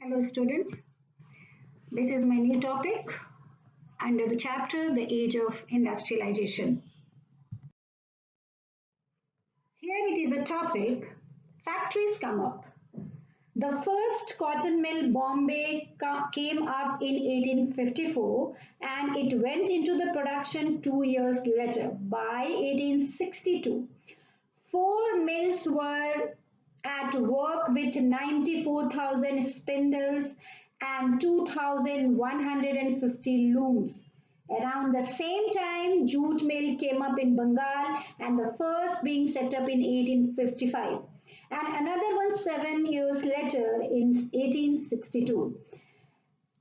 Hello students, this is my new topic under the chapter The Age of Industrialization. Here it is a topic, factories come up. The first cotton mill Bombay came up in 1854 and it went into the production 2 years later by 1862. Four mills were at work with 94,000 spindles and 2,150 looms. Around the same time, jute mill came up in Bengal and the first being set up in 1855 and another one 7 years later in 1862.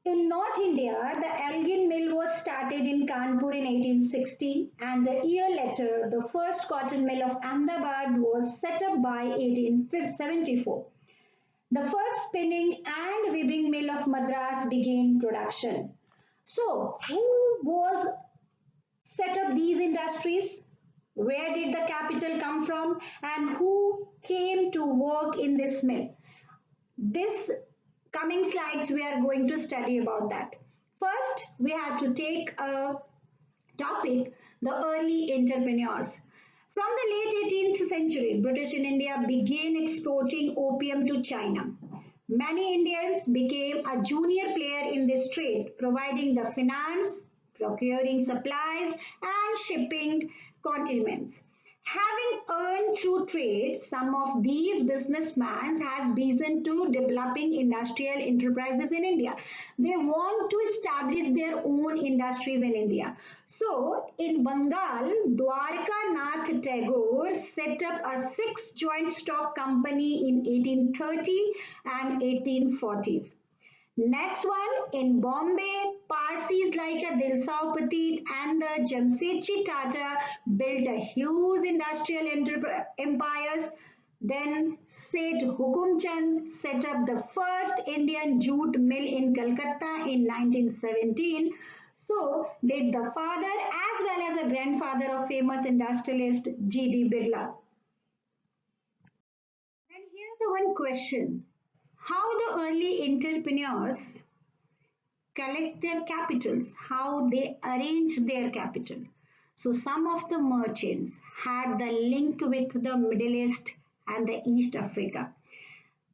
In North India, the Elgin mill was started in Kanpur in 1860 and a year later the first cotton mill of Ahmedabad was set up by 1874. The first spinning and weaving mill of Madras began production. So, who was set up these industries? Where did the capital come from? And who came to work in this mill? This coming slides we are going to study about that. First, we have to take a topic, the early entrepreneurs. From the late 18th century, British in India began exporting opium to China. Many Indians became a junior player in this trade, providing the finance, procuring supplies, and shipping condiments. Having earned through trade, some of these businessmen has begun to developing industrial enterprises in India. They want to establish their own industries in India. So, in Bengal, Dwarka Nath Tagore set up a six joint stock company in 1830 and 1840s. Next one, in Bombay, Parsis like a Dilsao and the Jamsetji Tata built a huge industrial empires. Then Seth Hukumchand set up the first Indian jute mill in Calcutta in 1917. So did the father as well as a grandfather of famous industrialist G.D. Birla. Then here's the one question. How the early entrepreneurs collect their capitals, how they arrange their capital. So some of the merchants had the link with the Middle East and the East Africa.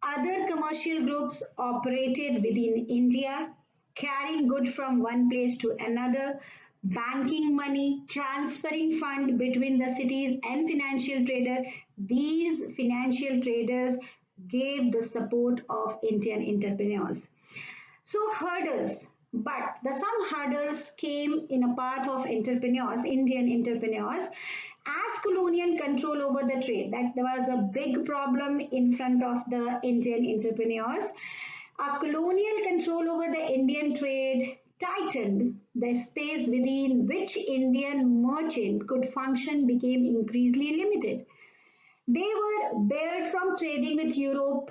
Other commercial groups operated within India, carrying goods from one place to another, banking money, transferring fund between the cities and financial trader. These financial traders gave the support of Indian entrepreneurs. So hurdles, but the some hurdles came in a path of entrepreneurs, Indian entrepreneurs, as colonial control over the trade. That was a big problem in front of the Indian entrepreneurs. A colonial control over the Indian trade tightened the space within which Indian merchant could function became increasingly limited. They were barred from trading with Europe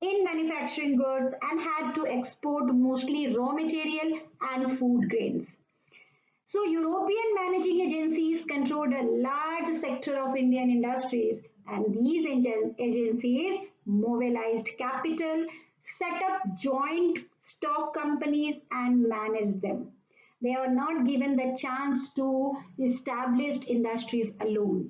in manufacturing goods and had to export mostly raw material and food grains. So European managing agencies controlled a large sector of Indian industries and these agencies mobilized capital, set up joint stock companies and managed them. They are not given the chance to establish industries alone.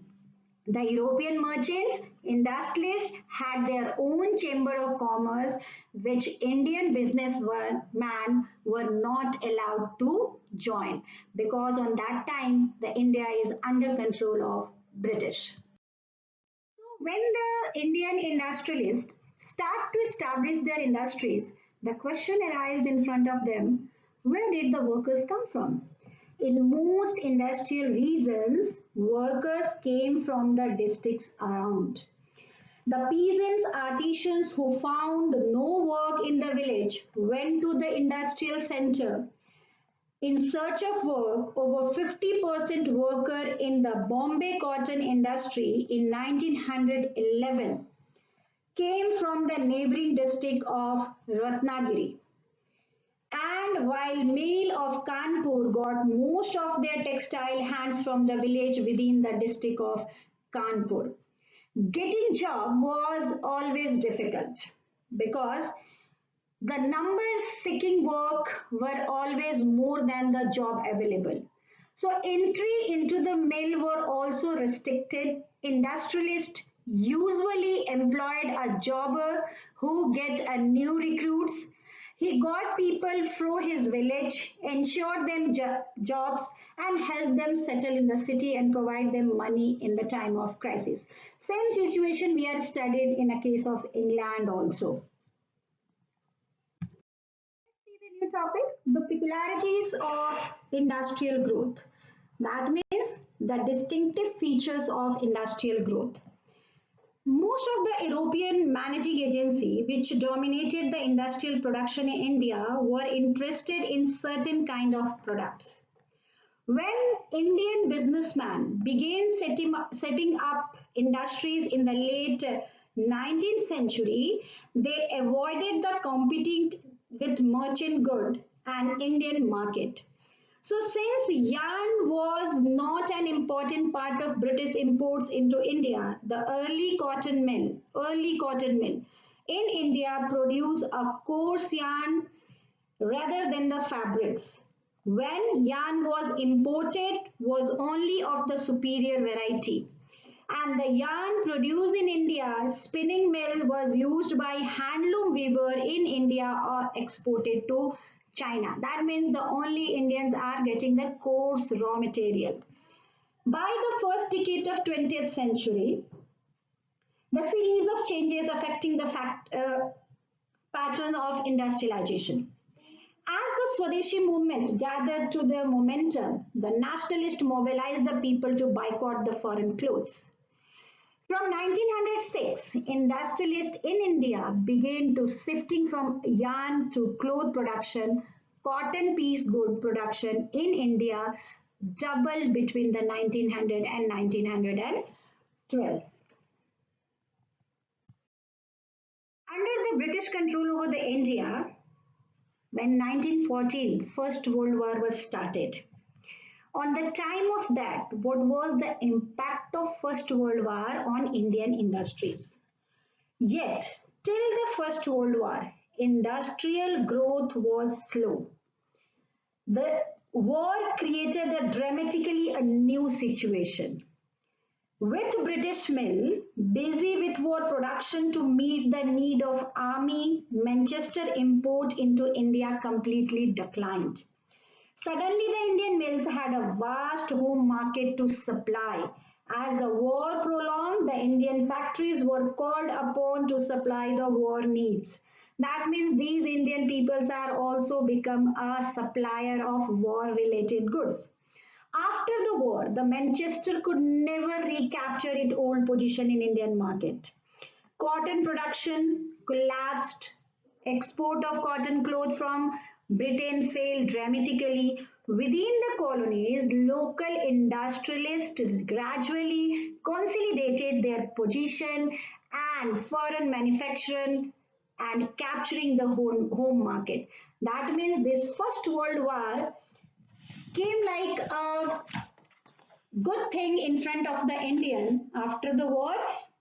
The European merchants, industrialists had their own chamber of commerce which Indian businessmen were not allowed to join because on that time the India is under control of British. So when the Indian industrialists start to establish their industries, the question arises in front of them, where did the workers come from? In most industrial regions, workers came from the districts around. The peasants, artisans who found no work in the village went to the industrial center in search of work. Over 50% worker in the Bombay cotton industry in 1911 came from the neighboring district of Ratnagiri. And while Mill of Kanpur got most of their textile hands from the village within the district of Kanpur. Getting job was always difficult because The numbers seeking work were always more than the job available. So entry into the mill were also restricted. Industrialists usually employed a jobber who get a new recruits. He got people through his village, ensured them jobs, and helped them settle in the city and provide them money in the time of crisis. Same situation we are studied in a case of England also. See the new topic, the peculiarities of industrial growth. That means the distinctive features of industrial growth. Most of the European managing agency which dominated the industrial production in India were interested in certain kind of products. When Indian businessmen began setting up industries in the late 19th century, they avoided the competing with merchant good and Indian market. So since yarn was not an important part of British imports into India, the early cotton mill in India produced a coarse yarn rather than the fabrics. When yarn was imported was only of the superior variety. And the yarn produced in India, spinning mill was used by handloom weaver in India or exported to China. That means the only Indians are getting the coarse raw material. By the first decade of 20th century, the series of changes affecting the pattern of industrialization. As the Swadeshi movement gathered to their momentum, the nationalists mobilized the people to boycott the foreign clothes. From 1906, industrialists in India began to shifting from yarn to cloth production. Cotton piece good production in India doubled between the 1900 and 1912. Under the British control over the India, when 1914 First World War was started. On the time of that, what was the impact of First World War on Indian industries? Yet, till the First World War, industrial growth was slow. The war created a dramatically a new situation. With British mill busy with war production to meet the need of army, Manchester import into India completely declined. Suddenly, the Indian mills had a vast home market to supply. As the war prolonged, the Indian factories were called upon to supply the war needs. That means these Indian peoples are also become a supplier of war-related goods. After the war, the Manchester could never recapture its old position in Indian market. Cotton production collapsed. Export of cotton cloth from Britain failed dramatically. Within the colonies, local industrialists gradually consolidated their position and foreign manufacturing and capturing the home market. That means this First World War came like a good thing in front of the Indian after the war.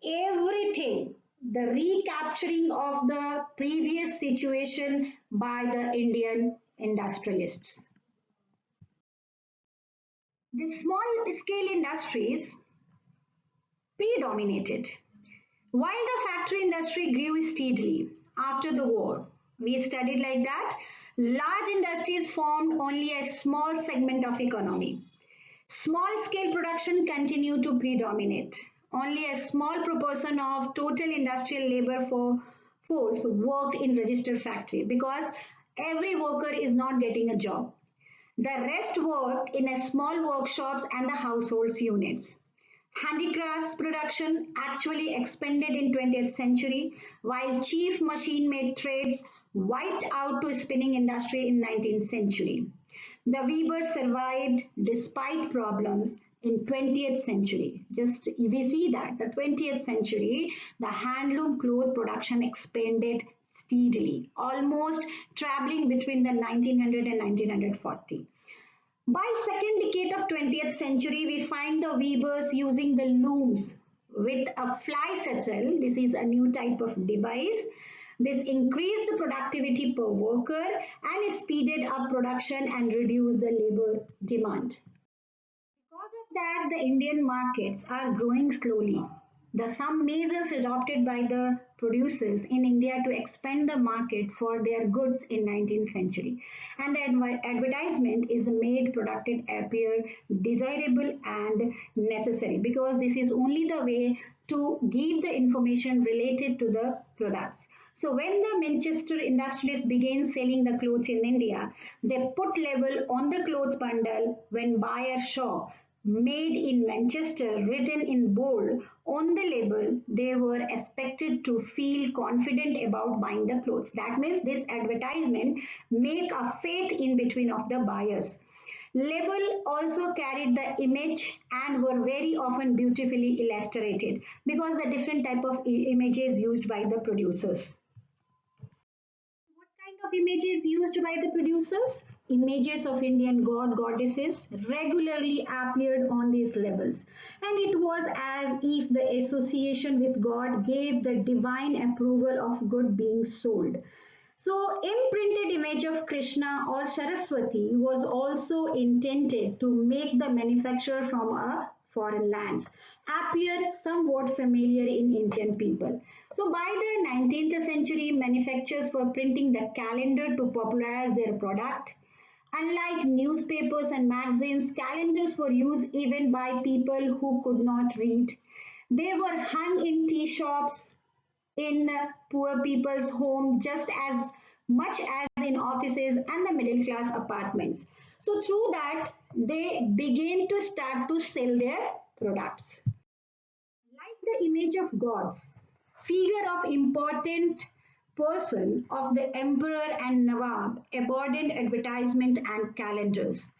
Everything, the recapturing of the previous situation by the Indian industrialists. The small scale industries predominated. While the factory industry grew steadily after the war, we studied like that, large industries formed only a small segment of economy. Small scale production continued to predominate. Only a small proportion of total industrial labor force worked in registered factory because every worker is not getting a job. The rest worked in a small workshops and the households units. Handicrafts production actually expanded in 20th century while chief machine-made trades wiped out to spinning industry in 19th century. The weavers survived despite problems in 20th century. Just we see that the 20th century, the handloom cloth production expanded steadily, almost traveling between the 1900 and 1940. By second decade of 20th century, we find the weavers using the looms with a fly settle. This is a new type of device. This increased the productivity per worker and it speeded up production and reduced the labor demand. Because of that, the Indian markets are growing slowly. Some measures adopted by the producers in India to expand the market for their goods in 19th century. And the advertisement is made product appear desirable and necessary because this is only the way to give the information related to the products. So when the Manchester industrialists began selling the clothes in India, they put label on the clothes bundle when buyer saw made in Manchester written in bold on the label. They were expected to feel confident about buying the clothes. That means this advertisement make a faith in between of the buyers. Label also carried the image and were very often beautifully illustrated because the different type of images used by the producers. What kind of images used by the producers? Images of Indian god goddesses regularly appeared on these labels, and it was as if the association with God gave the divine approval of good being sold. So, imprinted image of Krishna or Saraswati was also intended to make the manufacturer from a foreign lands appear somewhat familiar in Indian people. So, by the 19th century, manufacturers were printing the calendar to popularize their product. Unlike newspapers and magazines, calendars were used even by people who could not read. They were hung in tea shops, in poor people's home just as much as in offices and the middle class apartments. So through that, they begin to start to sell their products. Like the image of gods, figure of important person of the emperor and Nawab embodied advertisement and calendars.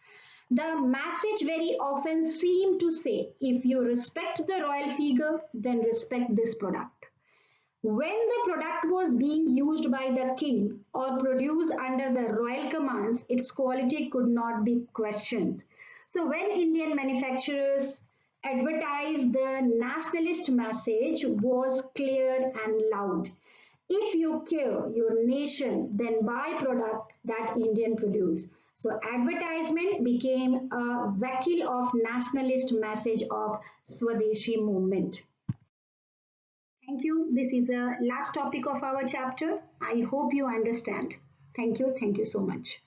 The message very often seemed to say, if you respect the royal figure, then respect this product. When the product was being used by the king or produced under the royal commands, its quality could not be questioned. So, when Indian manufacturers advertised, the nationalist message was clear and loud. If you care your nation, then buy product that Indian produce. So advertisement became a vehicle of nationalist message of Swadeshi movement. Thank you. This is the last topic of our chapter. I hope you understand. Thank you. Thank you so much.